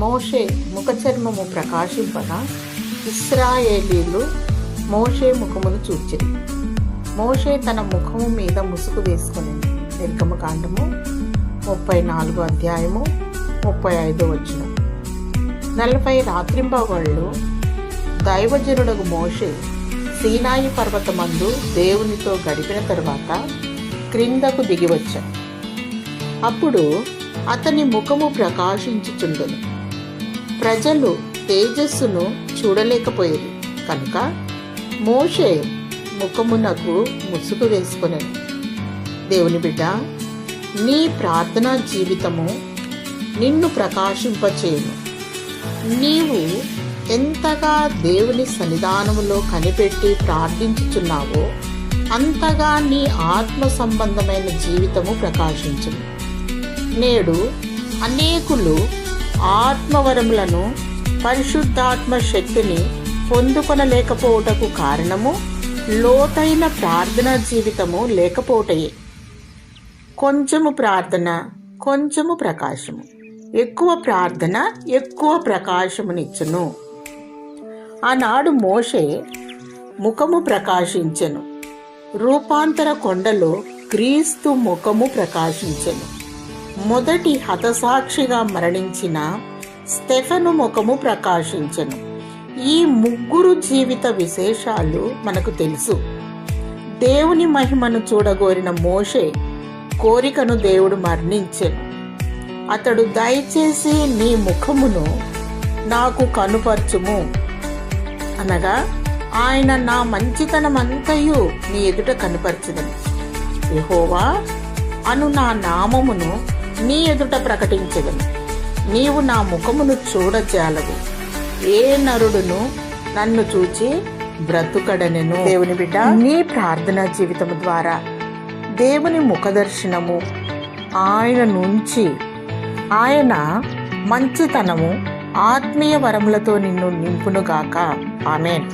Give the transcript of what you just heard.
మోషే ముఖచర్మము ప్రకాశింపగా ఇశ్రాయేలీలు మోషే ముఖమును చూచిరి. మోషే తన ముఖము మీద ముసుగు వేసుకుని. నిర్గమకాండము 34 అధ్యాయము 35 వచనం. 40 రాత్రింబవళ్ళు దైవజనుడగు మోషే సీనాయి పర్వతమందు దేవునితో గడిపిన తరువాత క్రిందకు దిగివచ్చాడు. అప్పుడు అతని ముఖము ప్రకాశించుచుండెను. ప్రజలు తేజస్సును చూడలేకపోయేది కనుక మోషే ముఖమునకు ముసుగు వేసుకొనెను. దేవుని బిడ్డ, నీ ప్రార్థనా జీవితము నిన్ను ప్రకాశింపచేయును. నీవు ఎంతగా దేవుని సన్నిధానములో కనిపెట్టి ప్రార్థించుచున్నావో అంతగా నీ ఆత్మ సంబంధమైన జీవితము ప్రకాశించును. నేడు అనేకులు ఆత్మవరములను, పరిశుద్ధాత్మ శక్తిని పొందుకొనలేకపోవటకు కారణము లోతైన ప్రార్థనా జీవితము లేకపోవటయే. కొంచెము ప్రార్థన, కొంచెము ప్రకాశము. ఎక్కువ ప్రార్థన ఎక్కువ ప్రకాశమునిచ్చును. ఆనాడు మోషే ముఖము ప్రకాశించెను. రూపాంతర కొండలో క్రీస్తు ముఖము ప్రకాశించెను. మొదటి హతసాక్షిగా మరణించిన స్టెఫను ముఖము ప్రకాశించెను. ఈ ముగ్గురు జీవిత విశేషాలు మనకు తెలుసు. దేవుని మహిమను చూడగోరిన మోషే కోరికను దేవుడు మరణించెను. అతడు, దయచేసి నీ ముఖమును నాకు కనుపర్చుము అనగా, ఆయన నా మంచితనమంతయు నీ ఎదుట కనుపరచుదను. యెహోవా అను నా నామమును నీ ఎదుట ప్రకటించెదను. నీవు నా ముఖమును చూడజాలవు. ఏ నరుడును నన్ను చూచి బ్రతుకడనెను. దేవుని బిడ్డ, నీ ప్రార్థనా జీవితము ద్వారా దేవుని ముఖదర్శనము, ఆయన నుంచి ఆయన మంచితనము, ఆత్మీయ వరములతో నిన్ను నింపునుగాక. ఆమేన్.